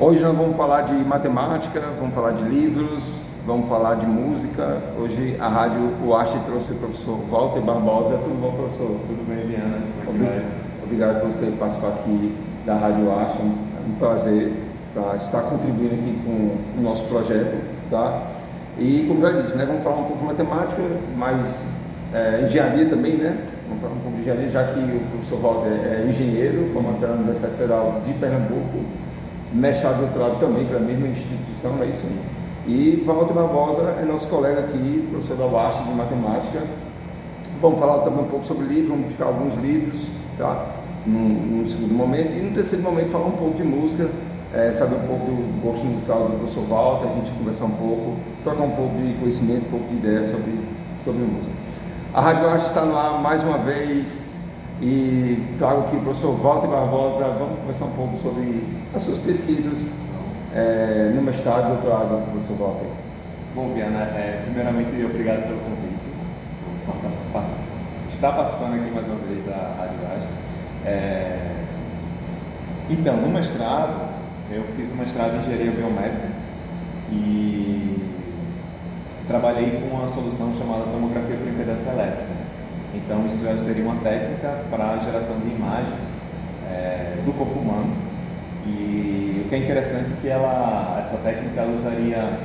Hoje nós vamos falar de matemática, vamos falar de livros, vamos falar de música. Hoje a Rádio UASH trouxe o professor Walter Barbosa. Tudo bom, professor? Tudo bem, Viana? Obrigado por você participar aqui da Rádio UASH. É um prazer estar contribuindo aqui com o nosso projeto, tá? E como já disse, né, vamos falar um pouco de matemática, mas engenharia também, né? Vamos falar um pouco de engenharia, já que o professor Walter é engenheiro, formado pela Universidade Federal de Pernambuco, mestrado e doutorado também pela mesma instituição, não é isso? E Walter Barbosa é nosso colega aqui, professor da UASH de matemática. Vamos falar também um pouco sobre livros, vamos buscar alguns livros, tá? Num segundo momento. E no terceiro momento falar um pouco de música, saber um pouco do gosto musical do professor Walter, a gente conversar um pouco, trocar um pouco de conhecimento, um pouco de ideia sobre música. A Rádio UASH está no ar mais uma vez e trago aqui o professor Walter Barbosa. Vamos conversar um pouco sobre as suas pesquisas no mestrado e doutorado, professor Walter. Bom, Viana, primeiramente obrigado pelo convite, por estar participando aqui mais uma vez da Rádio UASH. Então, no mestrado, eu fiz um mestrado em engenharia biomédica e trabalhei com uma solução chamada tomografia por impedância elétrica. Então, isso seria uma técnica para a geração de imagens do corpo humano. E o que é interessante é que essa técnica ela usaria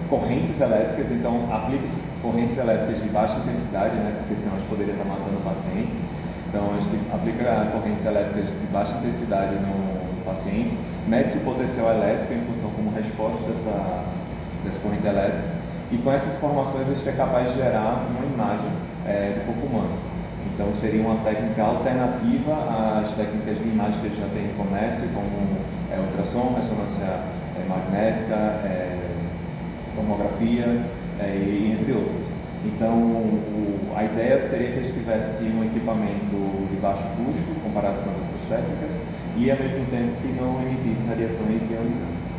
correntes elétricas, então aplica-se correntes elétricas de baixa intensidade, né, porque senão a gente poderia estar matando o paciente. Então a gente aplica correntes elétricas de baixa intensidade no paciente, mede-se o potencial elétrico em função como resposta dessa corrente elétrica, e com essas informações a gente é capaz de gerar uma imagem do corpo humano. Então seria uma técnica alternativa às técnicas de imagem que a gente já tem no comércio, como ultrassom, ressonância magnética, tomografia e entre outros. Então a ideia seria que a gente tivesse um equipamento de baixo custo comparado com as outras técnicas e ao mesmo tempo que não emitisse radiações ionizantes.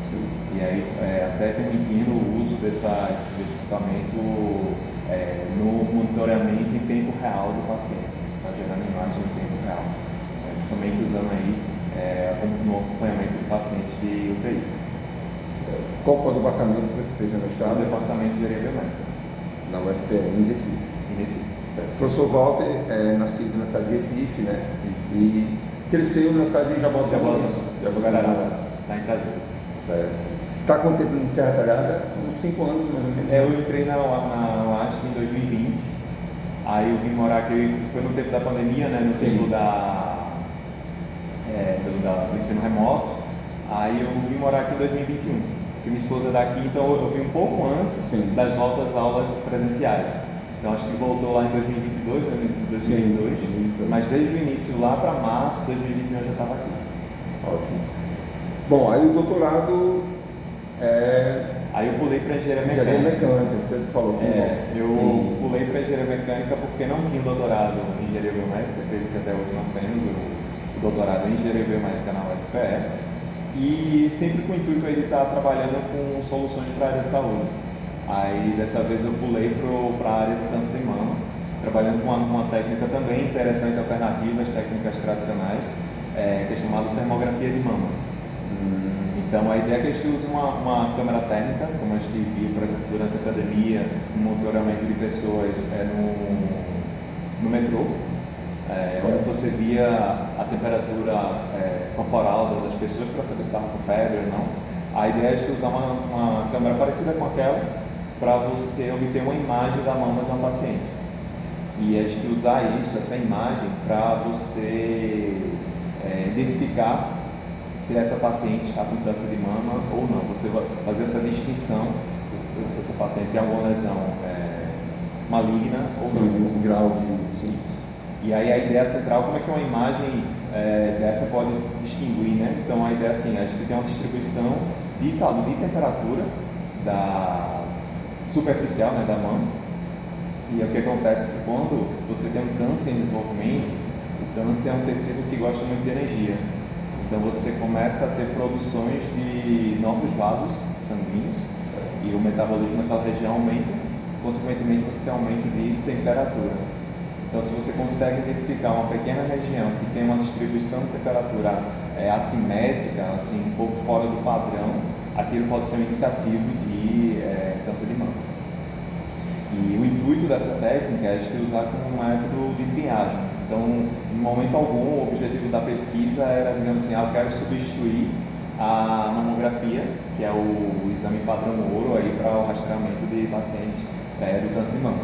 E aí até permitindo o uso desse equipamento no monitoramento em tempo real do paciente. Você está gerando imagem em tempo real, somente usando aí no acompanhamento de pacientes de UTI. Qual foi o departamento que você fez no mestrado? O departamento de engenharia biomédica. Na UFPE, em Recife. Em Recife. Certo. O professor Walter é nascido na cidade de Recife, né? Isso. E cresceu na cidade de Jaboticabal. Está em Brasília. Certo. Está com o tempo em Serra Talhada? Uns 5 anos mais ou menos. Eu entrei na UASH em 2020. Aí eu vim morar aqui, foi no tempo da pandemia, né? No tempo do ensino remoto. Aí eu vim morar aqui em 2021. Porque minha esposa é daqui, então eu vim um pouco antes das voltas às aulas presenciais. Então acho que voltou lá em 2022, né? No início de 2022. Mas desde o início, lá para março de 2021 eu já estava aqui. Ótimo. Bom, aí o doutorado Aí eu pulei para engenharia mecânica. Engenharia mecânica, você falou que eu pulei para engenharia mecânica porque não tinha doutorado em engenharia biomédica, acredito que até hoje não temos o doutorado em engenharia biomédica na UFPE. E sempre com o intuito aí de estar trabalhando com soluções para a área de saúde. Aí dessa vez eu pulei para a área do câncer de mama, trabalhando com uma técnica também interessante, alternativa às técnicas tradicionais, que é chamada termografia de mama. Então a ideia é que a gente use uma câmera térmica, como a gente viu, por exemplo, durante a pandemia, no monitoramento de pessoas no metrô, onde você via a temperatura corporal das pessoas para saber se estavam com febre ou não. A ideia é a gente usar uma câmera parecida com aquela para você obter uma imagem da mama de uma paciente. E a gente usar essa imagem, para você identificar se essa paciente está com câncer de mama ou não. Você vai fazer essa distinção se essa paciente tem alguma lesão maligna ou não. Um grau de... Isso. E aí a ideia central, como é que uma imagem dessa pode distinguir, né? Então a ideia é assim, a gente tem uma distribuição de temperatura superficial, né, da mama. E o que acontece é que quando você tem um câncer em desenvolvimento, o câncer é um tecido que gosta muito de energia. Então você começa a ter produções de novos vasos sanguíneos e o metabolismo naquela região aumenta, consequentemente você tem aumento de temperatura. Então se você consegue identificar uma pequena região que tem uma distribuição de temperatura assimétrica, assim, um pouco fora do padrão, aquilo pode ser um indicativo de câncer de mama. E o intuito dessa técnica é de usar como um método de triagem. Então, em momento algum, o objetivo da pesquisa era, digamos assim, eu quero substituir a mamografia, que é o exame padrão ouro aí para o rastreamento de pacientes do câncer de mama.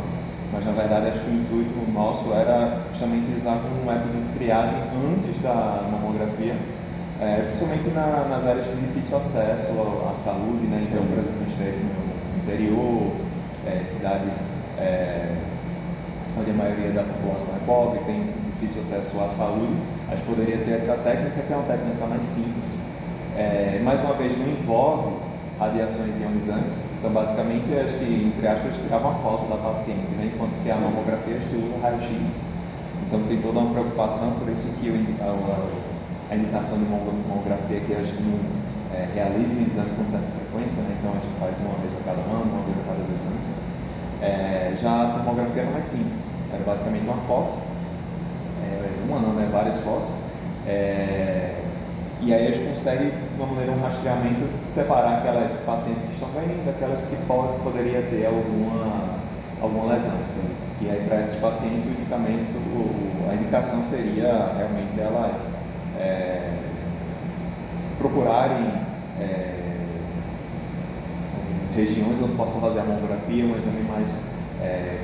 Mas, na verdade, acho que o intuito nosso era justamente usar como um método de triagem antes da mamografia, principalmente nas áreas de difícil acesso à saúde, né? Então, por exemplo, a gente tem no interior, cidades onde a maioria da população é pobre, tem difícil acesso à saúde, a gente poderia ter essa técnica, que é uma técnica mais simples. Mais uma vez, não envolve radiações ionizantes, então basicamente, entre aspas, tirava uma foto da paciente, né? Enquanto que a mamografia a gente usa raio-x, então tem toda uma preocupação, por isso que a indicação de mamografia é que a gente não realiza o exame com certa frequência, né? Então a gente faz uma vez a cada ano, uma vez a cada 2 anos. Já a tomografia era mais simples, era basicamente uma foto, várias fotos, e aí a gente consegue, de uma maneira, um rastreamento, separar aquelas pacientes que estão bem daquelas que poderia ter alguma lesão. E aí, para esses pacientes, a indicação seria realmente elas procurarem regiões onde possam fazer a mamografia, um exame mais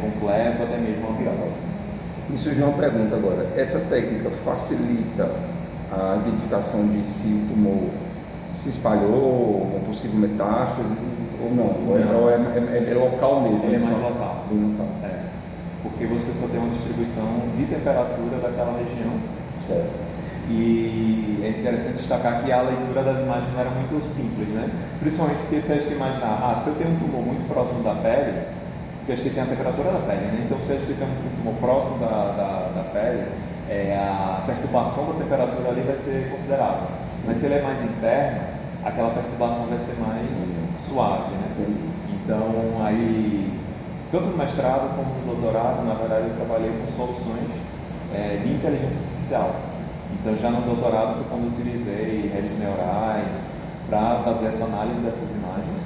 completo, até mesmo uma biópsia. Me surgiu uma pergunta agora. Essa técnica facilita a identificação de se o tumor se espalhou, uma possível metástase, ou não? Ou é local mesmo? Ele é mais local. Porque você só tem uma distribuição de temperatura daquela região. Certo. E é interessante destacar que a leitura das imagens não era muito simples, né? Principalmente porque se a gente imaginar, se eu tenho um tumor muito próximo da pele, porque a gente tem a temperatura da pele, né? Então se a gente tem um tumor próximo da pele, a perturbação da temperatura ali vai ser considerável. Sim. Mas se ele é mais interno, aquela perturbação vai ser mais suave, né? Então, aí, tanto no mestrado como no doutorado, na verdade, eu trabalhei com soluções de inteligência artificial. Então, já no doutorado foi quando eu utilizei redes neurais para fazer essa análise dessas imagens,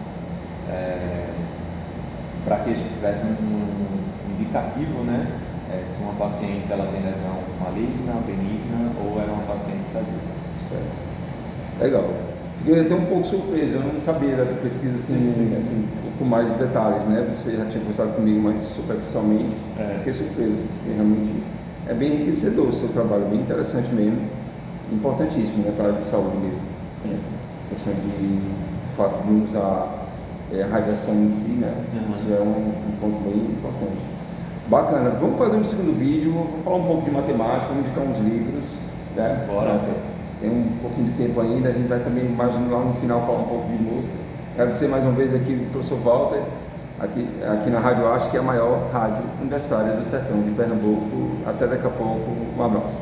para que a gente tivesse um indicativo, né? Se uma paciente ela tem lesão maligna, benigna ou é uma paciente sadia. Certo. Legal. Fiquei até um pouco surpreso, eu não sabia da tua pesquisa assim, com mais detalhes, né? Você já tinha conversado comigo mais superficialmente. Fiquei surpreso, porque realmente é bem enriquecedor o seu trabalho, bem interessante mesmo, importantíssimo, né, para a área de saúde mesmo. A questão de o fato de não usar a radiação em si, né? Isso é um ponto bem importante. Bacana, vamos fazer um segundo vídeo, vamos falar um pouco de matemática, vamos indicar uns livros, né? Bora. Tem um pouquinho de tempo ainda, a gente vai também, imagino, lá no final falar um pouco de música. Agradecer mais uma vez aqui ao professor Walter, aqui na Rádio Acho, que é a maior rádio universitária do sertão de Pernambuco. Até daqui a pouco, um abraço.